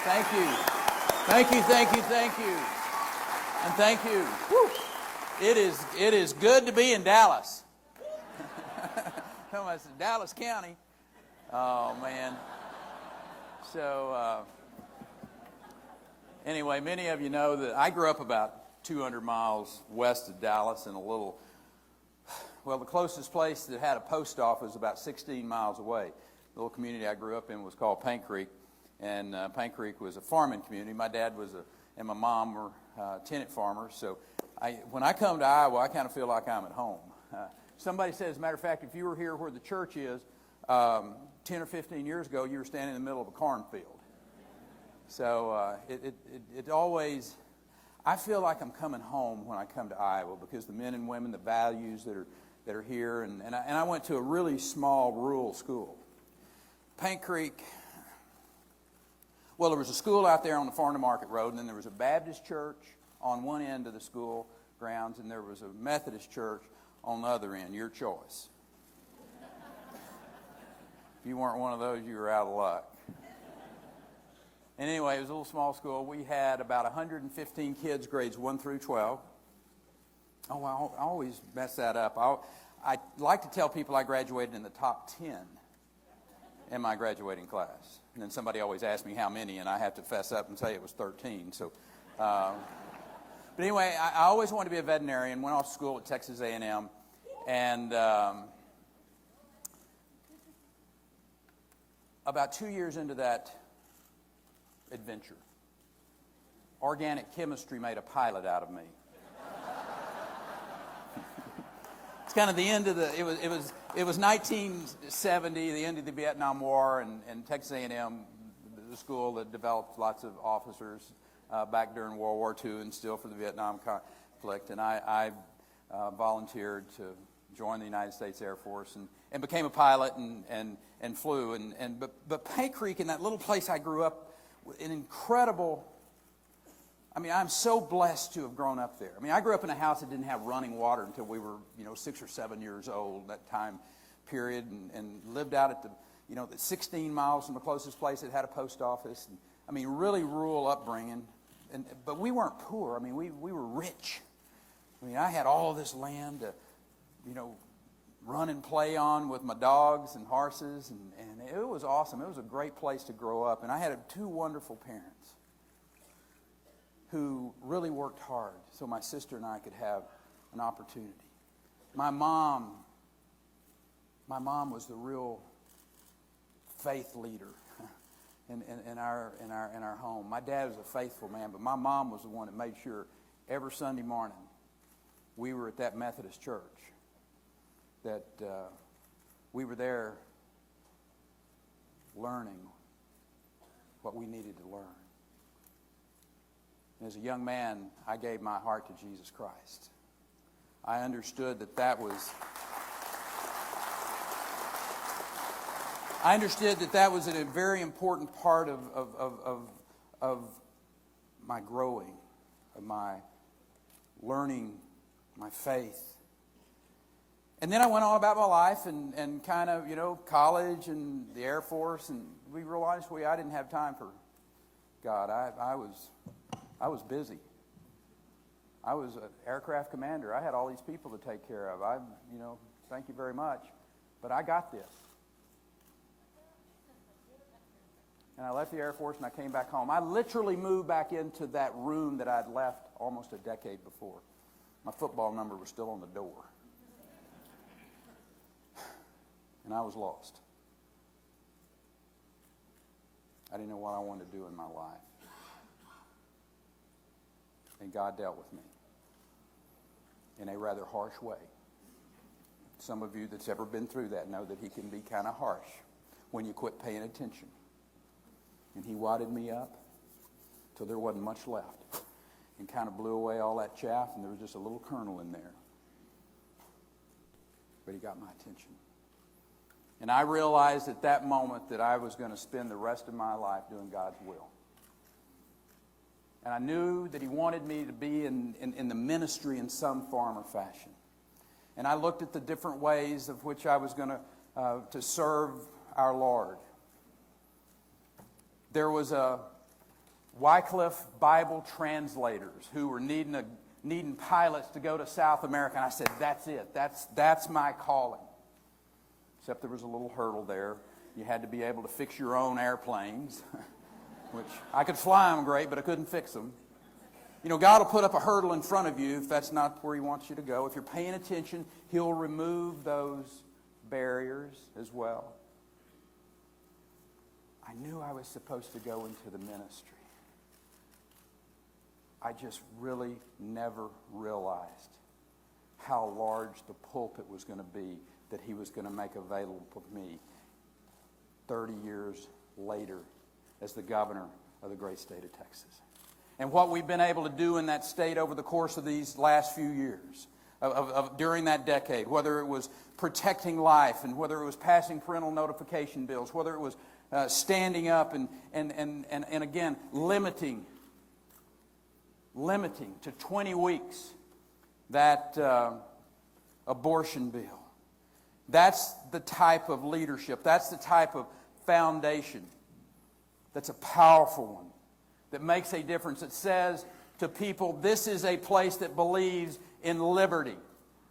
Thank you. Thank you, thank you, thank you. And thank you. Woo. It is good to be in Dallas. It's Dallas County. Oh, man. So, anyway, many of you know that I grew up about 200 miles west of Dallas in the closest place that had a post office was about 16 miles away. The little community I grew up in was called Paint Creek, and Paint Creek was a farming community. My dad and my mom were tenant farmers, so when I come to Iowa, I kind of feel like I'm at home. Somebody said, as a matter of fact, if you were here where the church is, 10 or 15 years ago, you were standing in the middle of a cornfield. So it always, I feel like I'm coming home when I come to Iowa because the men and women, the values that are here, and I went to a really small rural school. Paint Creek, well, there was a school out there on the Farm to Market Road, and then there was a Baptist church on one end of the school grounds, and there was a Methodist church on the other end, your choice. If you weren't one of those, you were out of luck. And anyway, it was a little small school. We had about 115 kids, grades 1 through 12. Oh, I always mess that up. I like to tell people I graduated in the top 10 in my graduating class. And then somebody always asks me how many, and I have to fess up and say it was 13. So, but anyway, I always wanted to be a veterinarian. Went off to school at Texas A&M, and about 2 years into that adventure, organic chemistry made a pilot out of me. It's kind of the end of it was 1970, the end of the Vietnam War, and Texas A&M, the school that developed lots of officers back during World War II and still for the Vietnam conflict. And I volunteered to join the United States Air Force and became a pilot and flew. But Paint Creek, in that little place I grew up, an incredible, I'm so blessed to have grown up there. I grew up in a house that didn't have running water until we were, 6 or 7 years old, that time period, and lived out at the 16 miles from the closest place that had a post office. And, really rural upbringing. But we weren't poor. We were rich. I had all this land to, run and play on with my dogs and horses, and it was awesome. It was a great place to grow up. And I had 2 wonderful parents who really worked hard so my sister and I could have an opportunity. My mom was the real faith leader in our home. My dad was a faithful man, but my mom was the one that made sure every Sunday morning we were at that Methodist church, that we were there learning what we needed to learn. And as a young man, I gave my heart to Jesus Christ. I understood that was a very important part of my growing, of my learning, my faith. And then I went on about my life and kind of, college and the Air Force, and we realized I didn't have time for God. I was busy. I was an aircraft commander. I had all these people to take care of. Thank you very much, but I got this. And I left the Air Force and I came back home. I literally moved back into that room that I'd left almost a decade before. My football number was still on the door. And I was lost. I didn't know what I wanted to do in my life. And God dealt with me in a rather harsh way. Some of you that's ever been through that know that he can be kind of harsh when you quit paying attention. And he wadded me up till there wasn't much left and kind of blew away all that chaff, and there was just a little kernel in there. But he got my attention. And I realized at that moment that I was going to spend the rest of my life doing God's will. And I knew that he wanted me to be in the ministry in some form or fashion. And I looked at the different ways of which I was going to serve our Lord. there was a Wycliffe Bible translators who were needing pilots to go to South America. And I said, that's it. That's my calling. Except there was a little hurdle there. You had to be able to fix your own airplanes, which I could fly them great, but I couldn't fix them. You know, God will put up a hurdle in front of you if that's not where He wants you to go. If you're paying attention, He'll remove those barriers as well. I knew I was supposed to go into the ministry. I just really never realized how large the pulpit was going to be that He was going to make available to me 30 years later as the governor of the great state of Texas. And what we've been able to do in that state over the course of these last few years, during that decade, whether it was protecting life and whether it was passing parental notification bills, whether it was standing up and again, limiting to 20 weeks that abortion bill. That's the type of leadership. That's the type of foundation that's a powerful one, that makes a difference. It says to people, this is a place that believes in liberty.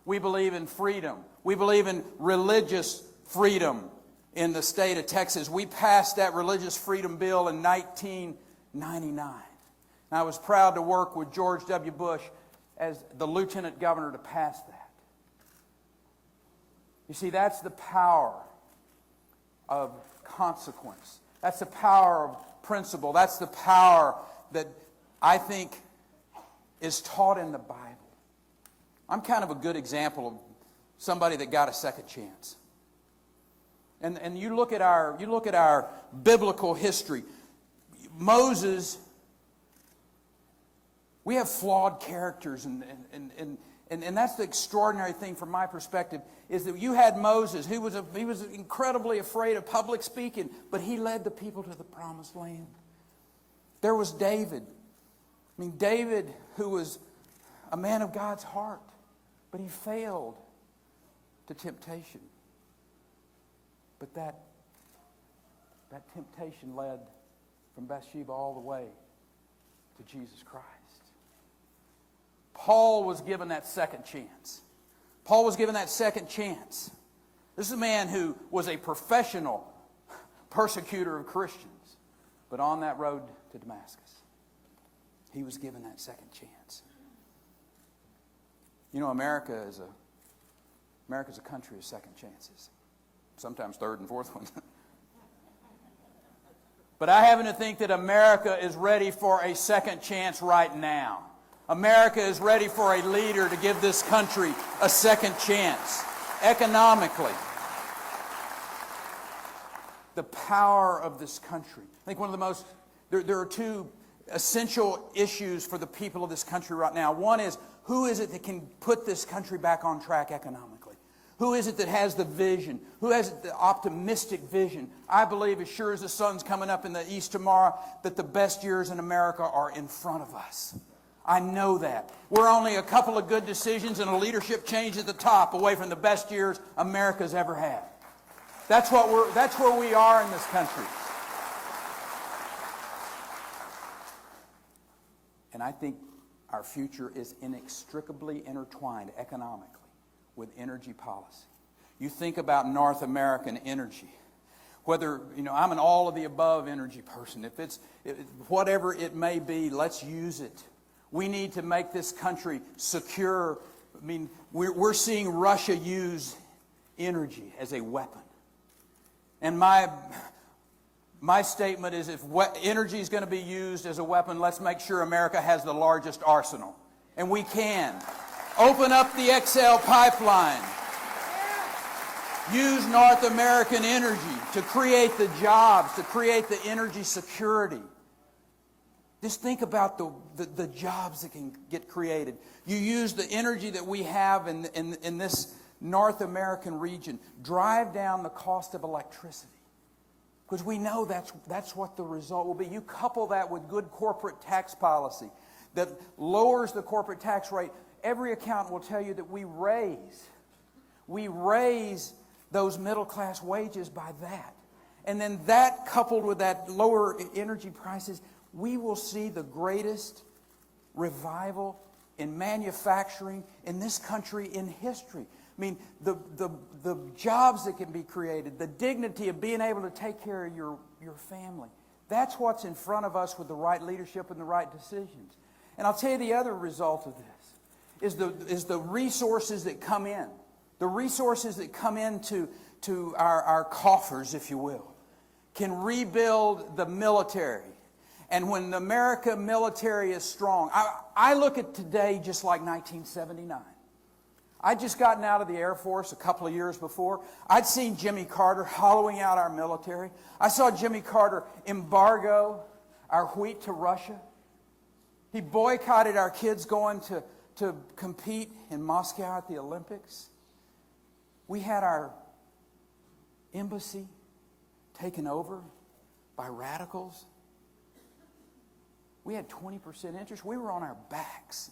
We believe in freedom. We believe in religious freedom in the state of Texas. We passed that religious freedom bill in 1999. And I was proud to work with George W. Bush as the lieutenant governor to pass that. You see, that's the power of consequence. That's the power of principle. That's the power that I think is taught in the Bible. I'm kind of a good example of somebody that got a second chance. And you look at our biblical history. Moses, we have flawed characters, and that's the extraordinary thing from my perspective, is that you had Moses, he was incredibly afraid of public speaking, but he led the people to the promised land. There was David. I mean, David, who was a man of God's heart, but he failed to temptation. But that temptation led from Bathsheba all the way to Jesus Christ. Paul was given that second chance. Paul was given that second chance. This is a man who was a professional persecutor of Christians. But on that road to Damascus, he was given that second chance. You know, America's a country of second chances. Sometimes third and fourth ones. But I happen to think that America is ready for a second chance right now. America is ready for a leader to give this country a second chance, economically. The power of this country. I think one of the most, there are two essential issues for the people of this country right now. One is, who is it that can put this country back on track economically? Who is it that has the vision? Who has the optimistic vision? I believe, as sure as the sun's coming up in the east tomorrow, that the best years in America are in front of us. I know that. We're only a couple of good decisions and a leadership change at the top away from the best years America's ever had. That's where we are in this country. And I think our future is inextricably intertwined economically with energy policy. You think about North American energy. Whether, I'm an all of the above energy person. Whatever it may be, let's use it. We need to make this country secure. I mean, we're seeing Russia use energy as a weapon. And my statement is, if energy is going to be used as a weapon, let's make sure America has the largest arsenal. And we can. Open up the XL pipeline. Use North American energy to create the jobs, to create the energy security. Just think about the jobs that can get created. You use the energy that we have in this North American region. Drive down the cost of electricity. Because we know that's what the result will be. You couple that with good corporate tax policy that lowers the corporate tax rate. Every accountant will tell you that we raise those middle class wages by that. And then that coupled with that lower energy prices, we will see the greatest revival in manufacturing in this country in history. I mean, the jobs that can be created, the dignity of being able to take care of your family. That's what's in front of us with the right leadership and the right decisions. And I'll tell you the other result of this is the resources that come in. The resources that come into our coffers, if you will, can rebuild the military. And when the American military is strong, I look at today just like 1979. I'd just gotten out of the Air Force a couple of years before. I'd seen Jimmy Carter hollowing out our military. I saw Jimmy Carter embargo our wheat to Russia. He boycotted our kids going to compete in Moscow at the Olympics. We had our embassy taken over by radicals. We had 20% interest. We were on our backs.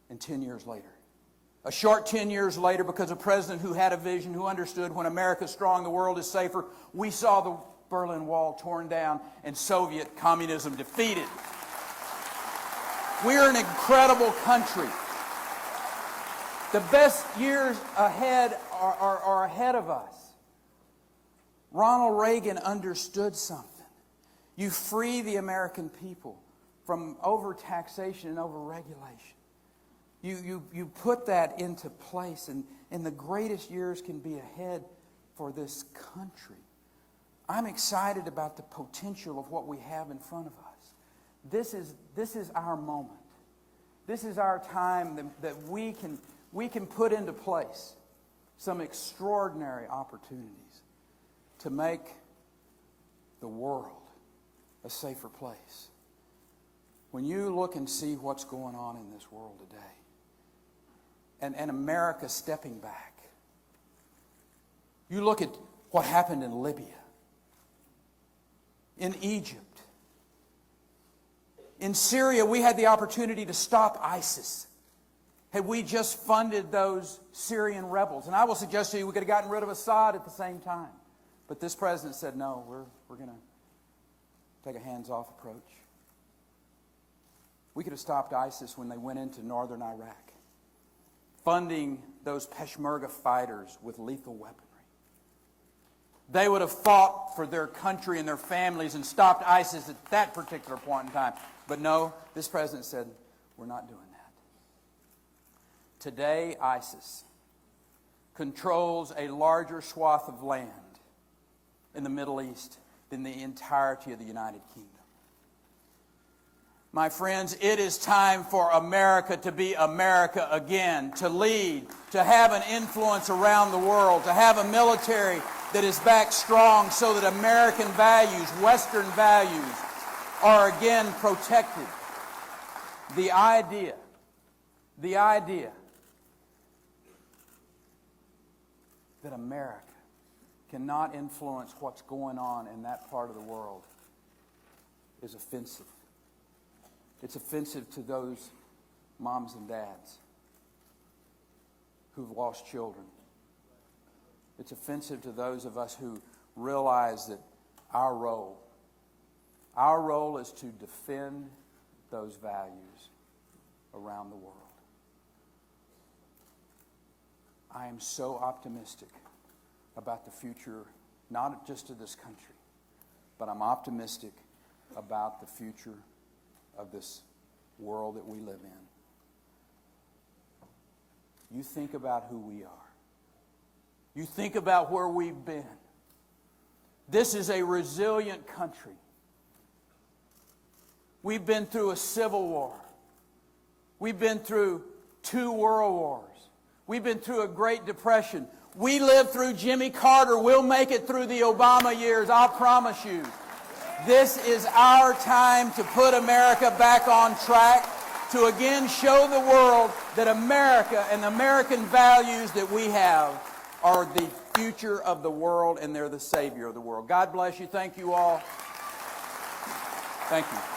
And 10 years later, a short 10 years later, because a president who had a vision, who understood when America's strong, the world is safer, we saw the Berlin Wall torn down and Soviet communism defeated. We're an incredible country. The best years ahead are ahead of us. Ronald Reagan understood something. You free the American people from over-taxation and over-regulation. You put that into place, and the greatest years can be ahead for this country. I'm excited about the potential of what we have in front of us. This is our moment. This is our time that we can put into place some extraordinary opportunities to make the world a safer place. When you look and see what's going on in this world today, and America stepping back, you look at what happened in Libya, in Egypt, in Syria. We had the opportunity to stop ISIS had we just funded those Syrian rebels. And I will suggest to you we could have gotten rid of Assad at the same time. But this president said, no, we're going to take a hands-off approach. We could have stopped ISIS when they went into northern Iraq, funding those Peshmerga fighters with lethal weaponry. They would have fought for their country and their families and stopped ISIS at that particular point in time. But no, this president said, we're not doing that. Today, ISIS controls a larger swath of land in the Middle East than the entirety of the United Kingdom. My friends, it is time for America to be America again, to lead, to have an influence around the world, to have a military that is back strong so that American values, Western values, are again protected. The idea that America cannot influence what's going on in that part of the world is offensive. It's offensive to those moms and dads who've lost children. It's offensive to those of us who realize that our role is to defend those values around the world. I am so optimistic about the future, not just of this country, but I'm optimistic about the future of this world that we live in. You think about who we are. You think about where we've been. This is a resilient country. We've been through a civil war. We've been through 2 world wars. We've been through a Great Depression. We lived through Jimmy Carter. We'll make it through the Obama years, I'll promise you. This is our time to put America back on track, to again show the world that America and the American values that we have are the future of the world and they're the savior of the world. God bless you. Thank you all. Thank you.